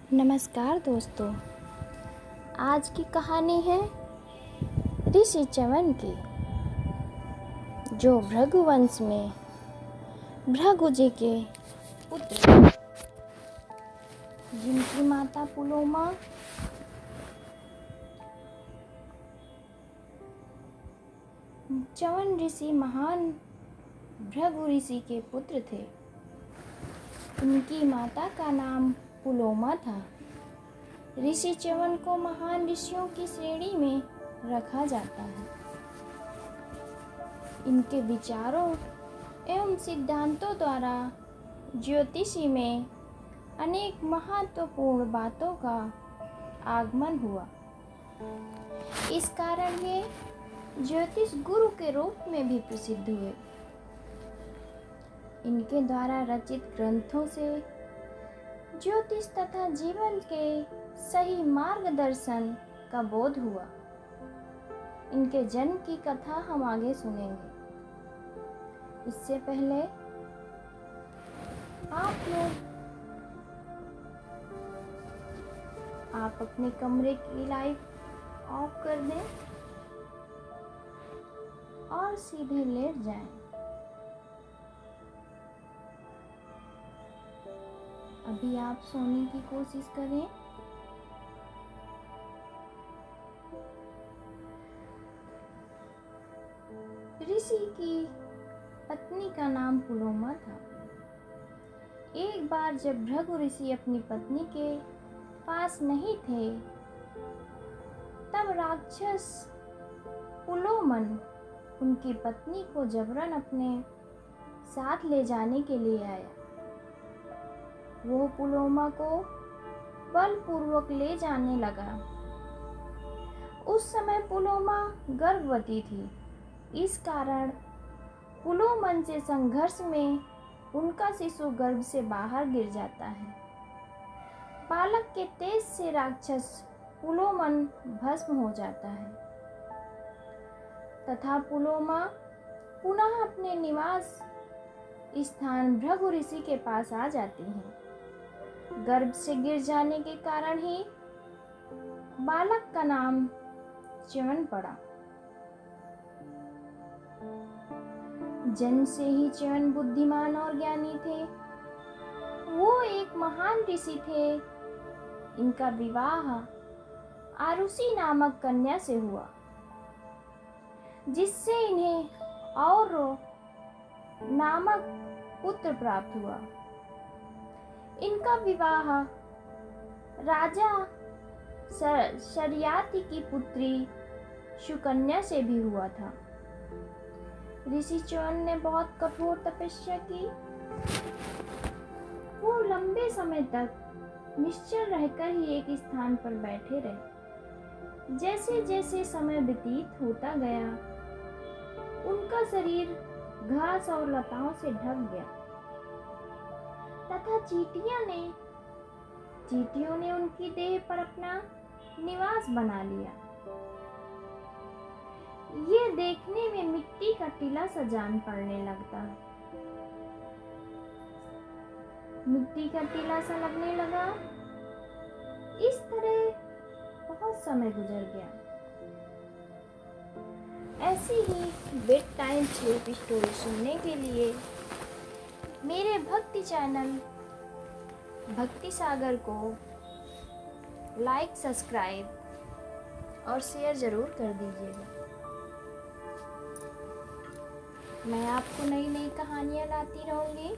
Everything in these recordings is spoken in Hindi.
नमस्कार दोस्तों। आज की कहानी है ऋषि च्यवन की, जो भृगु वंश में भृगु जी के पुत्र, जिनकी माता पुलोमा च्यवन ऋषि महान भृगु ऋषि के पुत्र थे। उनकी माता का नाम पुलोमा था। ऋषि च्यवन को महान ऋषियों की श्रेणी में रखा जाता है। इनके विचारों एवं सिद्धांतों द्वारा ज्योतिषी में अनेक महत्वपूर्ण बातों का आगमन हुआ। इस कारण ये ज्योतिष गुरु के रूप में भी प्रसिद्ध हुए। इनके द्वारा रचित ग्रंथों से ज्योतिष तथा जीवन के सही मार्गदर्शन का बोध हुआ। इनके जन्म की कथा हम आगे सुनेंगे। इससे पहले आप अपने कमरे की लाइट ऑफ कर दें और सीधे लेट जाएं। अभी आप सोने की कोशिश करें। ऋषि की पत्नी का नाम पुलोमा था। एक बार जब भृगु ऋषि अपनी पत्नी के पास नहीं थे, तब राक्षस पुलोमन उनकी पत्नी को जबरन अपने साथ ले जाने के लिए आया। वो पुलोमा को बलपूर्वक ले जाने लगा। उस समय पुलोमा गर्भवती थी। इस कारण पुलोमन से संघर्ष में उनका शिशु गर्भ से बाहर गिर जाता है। बालक के तेज से राक्षस पुलोमन भस्म हो जाता है तथा पुलोमा पुनः अपने निवास स्थान भृगु ऋषि के पास आ जाती हैं। गर्भ से गिर जाने के कारण ही बालक का नाम च्यवन पड़ा। जन्म से ही च्यवन बुद्धिमान और ज्ञानी थे। वो एक महान ऋषि थे। इनका विवाह आरुषि नामक कन्या से हुआ, जिससे इन्हें और नामक पुत्र प्राप्त हुआ। इनका विवाह राजा शर्याति की पुत्री सुकन्या से भी हुआ था। ऋषि च्यवन ने बहुत कठोर तपस्या की। वो लंबे समय तक निश्चल रहकर ही एक स्थान पर बैठे रहे। जैसे जैसे समय व्यतीत होता गया, उनका शरीर घास और लताओं से ढक गया तथा चींटियों ने उनकी देह पर अपना निवास बना लिया। ये देखने में मिट्टी का टीला सा जान पड़ने लगता। मिट्टी का टीला सा लगने लगा। इस तरह बहुत समय गुजर गया। ऐसी ही बेड टाइम स्लीप स्टोरी सुनने के लिए मेरे भक्ति चैनल भक्ति सागर को लाइक, सब्सक्राइब और शेयर जरूर कर दीजिएगा। मैं आपको नई नई कहानियाँ लाती रहूँगी।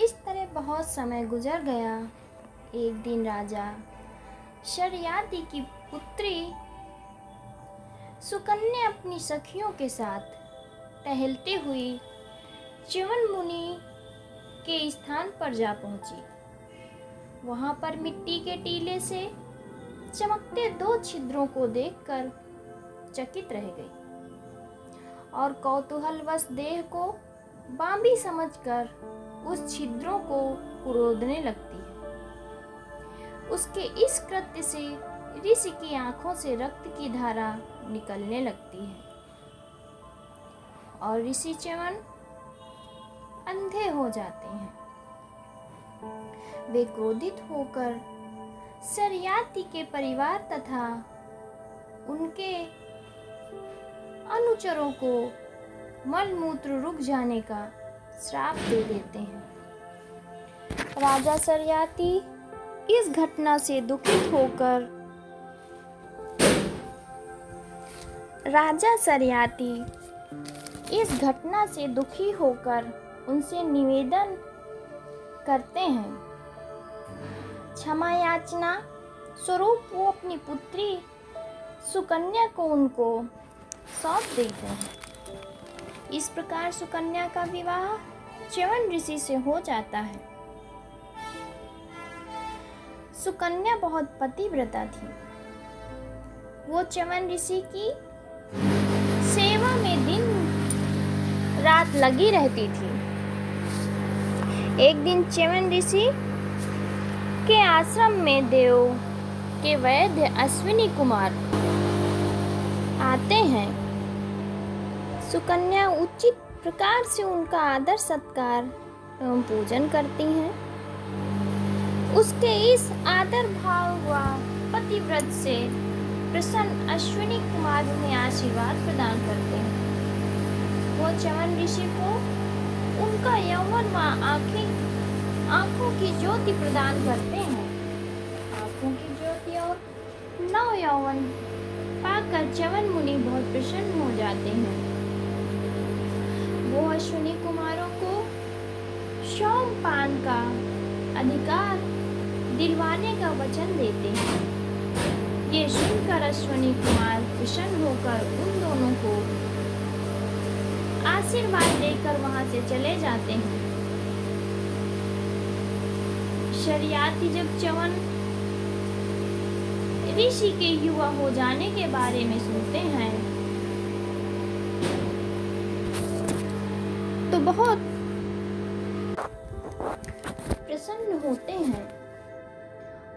इस तरह बहुत समय गुजर गया। एक दिन राजा शर्याति की पुत्री सुकन्या अपनी सखियों के साथ टहलती हुई च्यवन मुनि के स्थान पर जा पहुंची। वहां पर मिट्टी के टीले से चमकते 2 छिद्रों को देखकर चकित रह गई और कौतूहलवश देह को बांबी समझकर उस छिद्रों को कुरोदने लगती है। उसके इस कृत्य से ऋषि की आंखों से रक्त की धारा निकलने लगती है और ऋषि च्यवन अंधे हो जाते हैं। वे क्रोधित होकर शरियाती के परिवार तथा उनके अनुचरों को मलमूत्र रुक जाने का श्राप दे देते हैं। राजा शरियाती इस घटना से दुखित होकर दुखी होकर उनसे निवेदन करते हैं। क्षमा याचना स्वरूप वो अपनी पुत्री सुकन्या को उनको सौंप देते हैं। इस प्रकार सुकन्या का विवाह च्यवन ऋषि से हो जाता है। सुकन्या बहुत पतिव्रता थी। वो च्यवन ऋषि की सेवा में दिन रात लगी रहती थी। एक दिन च्यवन ऋषि के आश्रम में देव के वैद्य अश्विनी कुमार आते हैं। सुकन्या उचित प्रकार से उनका आदर सत्कार एवं पूजन करती हैं। उसके इस आदर भाव व पतिव्रत से प्रसन्न अश्विनी कुमार उन्हें आशीर्वाद प्रदान करते हैं। वो च्यवन ऋषि को उनका यौवन व आंखों की ज्योति प्रदान करते हैं। आंखों की ज्योति और नव यौवन पाकर च्यवन मुनि बहुत प्रसन्न हो जाते हैं। वो अश्विनी कुमारों को सोमपान का अधिकार दिलवाने का वचन देते हैं। ये सुनकर अश्विनी कुमार प्रसन्न होकर उन दोनों को आशीर्वाद देकर वहां से चले जाते हैं। शरियाती जब च्यवन ऋषि के युवा हो जाने के बारे में सुनते हैं तो बहुत प्रसन्न होते हैं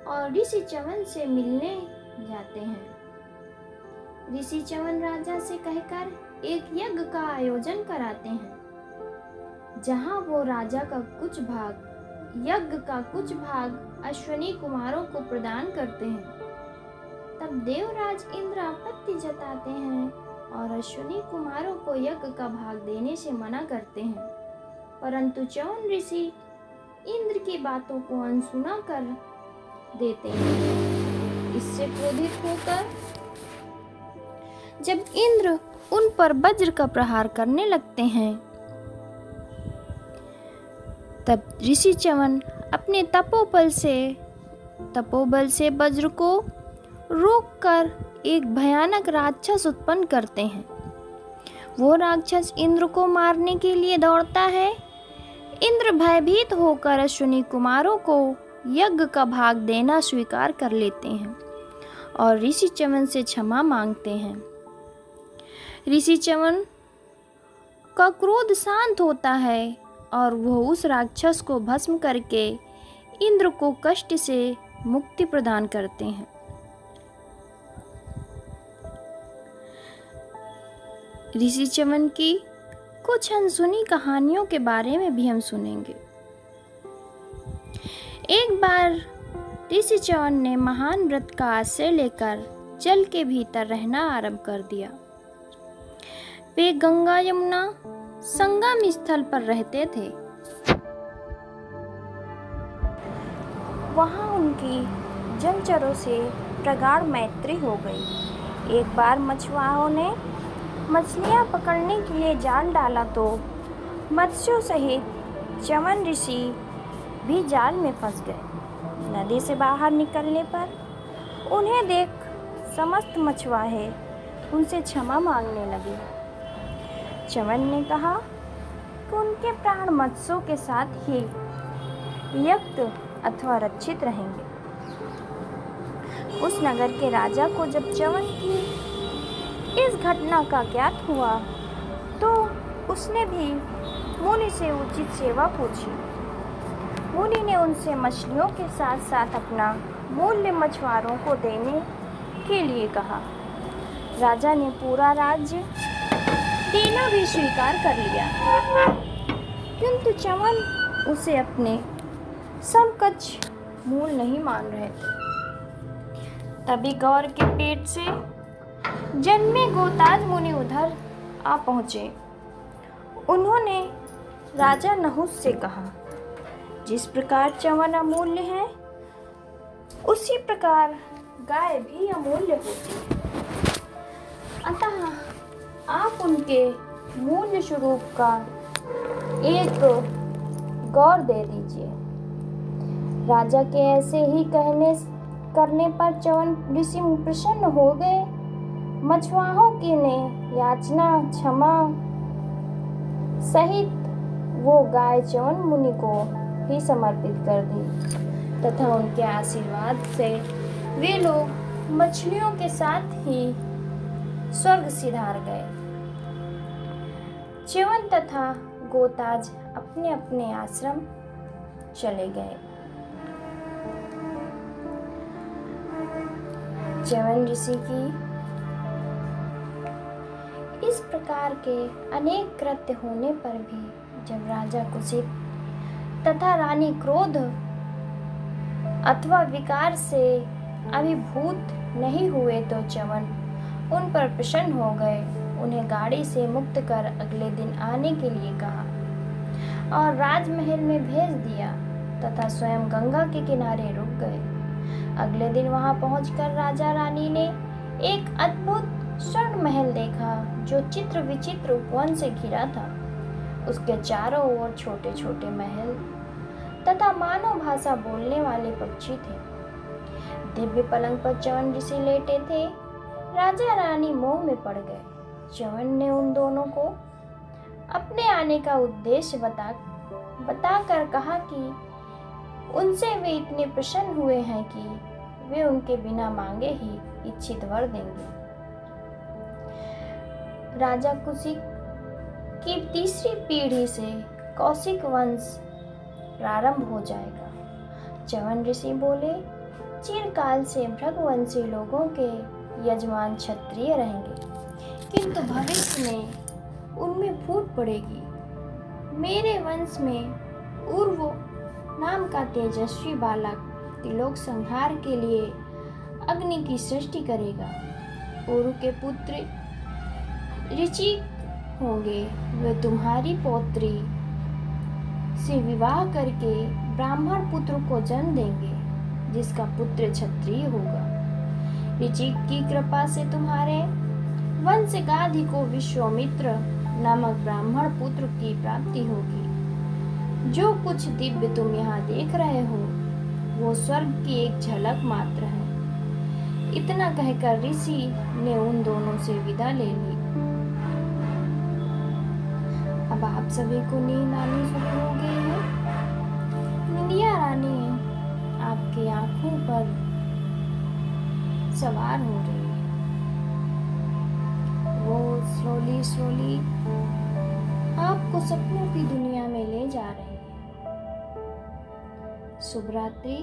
और ऋषि च्यवन से मिलने जाते हैं। ऋषि च्यवन राजा से कहकर एक यज्ञ का आयोजन कराते हैं, जहां वो राजा का यज्ञ का कुछ भाग अश्विनी कुमारों को प्रदान करते हैं। तब देवराज इंद्र आपत्ति जताते हैं और अश्विनी कुमारों को यज्ञ का भाग देने से मना करते हैं, परंतु च्यवन ऋषि इंद्र की बातों को अनसुना कर देते हैं। इससे क्रोधित होकर जब इंद्र उन पर वज्र का प्रहार करने लगते हैं, तब ऋषि च्यवन अपने तपोबल से वज्र को रोककर एक भयानक राक्षस उत्पन्न करते हैं। वो राक्षस इंद्र को मारने के लिए दौड़ता है। इंद्र भयभीत होकर अश्विनी कुमारों को यज्ञ का भाग देना स्वीकार कर लेते हैं और ऋषि च्यवन से क्षमा मांगते हैं। ऋषि च्यवन का क्रोध शांत होता है और वह उस राक्षस को भस्म करके इंद्र को कष्ट से मुक्ति प्रदान करते हैं। ऋषि च्यवन की कुछ अनसुनी कहानियों के बारे में भी हम सुनेंगे। एक बार ऋषि च्यवन ने महान व्रत का आश्रय लेकर जल के भीतर रहना आरंभ कर दिया। वे गंगा यमुना संगम स्थल पर रहते थे। वहां उनकी जलचरों से प्रगाढ़ मैत्री हो गई। एक बार मछुआरों ने मछलियां पकड़ने के लिए जाल डाला तो मत्स्यों सहित च्यवन ऋषि भी जाल में फंस गए। नदी से बाहर निकलने पर उन्हें देख समस्त मछुआरे उनसे क्षमा मांगने लगे। च्यवन ने कहा कि उनके प्राण मत्स्यों के साथ ही यक्त अथवा रक्षित रहेंगे। उस नगर के राजा को जब च्यवन की इस घटना का ज्ञात हुआ तो उसने भी मुनि से उचित सेवा पूछी। मुनि ने उनसे मछलियों के साथ साथ अपना मूल्य मछुआरों को देने के लिए कहा। राजा ने पूरा राज्य देना भी स्वीकार कर लिया, किंतु च्यवन उसे अपने सब कुछ मूल नहीं मान रहे थे। तभी गौर के पेट से जन्मे गोताज मुनि उधर आ पहुंचे। उन्होंने राजा नहुस से कहा, जिस प्रकार च्यवन अमूल्य है उसी प्रकार गाय भी अमूल्य होती है। अतः आप उनके मूल्य स्वरूप का एक गौर दे दीजिए। राजा के ऐसे ही करने पर च्यवन ऋषि प्रसन्न हो गए। मछुआरों की ने याचना क्षमा सहित वो गाय च्यवन मुनि को ही समर्पित कर दी तथा उनके आशीर्वाद से वे लोग मछलियों के साथ ही स्वर्ग सिधार गए। च्यवन तथा गोताज अपने अपने आश्रम चले गए। च्यवन ऋषि की इस प्रकार के अनेक कृत्य होने पर भी जब राजा कुशित तथा रानी क्रोध अथवा विकार से अभिभूत नहीं हुए तो च्यवन उन पर प्रसन्न हो गए। उन्हें गाड़ी से मुक्त कर अगले दिन आने के लिए कहा और राजमहल में भेज दिया तथा स्वयं गंगा के किनारे रुक गए। अगले दिन वहां पहुंचकर राजा रानी ने एक अद्भुत स्वर्ण महल देखा जो चित्र विचित्र उपवन से घिरा था। उसके चारों ओर छोटे छोटे महल तथा मानव भाषा बोलने वाले पक्षी थे। दिव्य पलंग पर च्यवन ऋषि लेटे थे। राजा रानी मोह में पड़ गए। च्यवन ने उन दोनों को अपने आने का उद्देश्य बताकर कहा कि उनसे वे इतने प्रसन्न हुए हैं कि वे उनके बिना मांगे ही इच्छित वर देंगे। राजा कुशिक की तीसरी पीढ़ी से कौशिक वंश प्रारंभ हो जाएगा। च्यवन ऋषि बोले, चिरकाल से भृगुवंशी लोगों के यजमान क्षत्रिय रहेंगे, किंतु भविष्य में उनमें फूट पड़ेगी। मेरे वंश में उर्व नाम का तेजस्वी बालक त्रिलोक संहार के लिए अग्नि की सृष्टि करेगा। उर्व के पुत्र ऋचि होंगे। वे तुम्हारी पौत्री से विवाह करके ब्राह्मण पुत्र को जन्म देंगे, जिसका पुत्र क्षत्रिय होगा। ऋचि की कृपा से तुम्हारे वंश गाधि को विश्वामित्र नामक ब्राह्मण पुत्र की प्राप्ति होगी। जो कुछ दिव्य तुम यहाँ देख रहे हो वो स्वर्ग की एक झलक मात्र है। इतना कहकर ऋषि ने उन दोनों से विदा ले ली। अब आप सभी को नींद आनी शुरू हो गई है। निंदिया रानी आपकी आंखों पर सवार हो रही है। वो स्लोली आपको सपनों की दुनिया में ले जा रही है। शुभ रात्रि।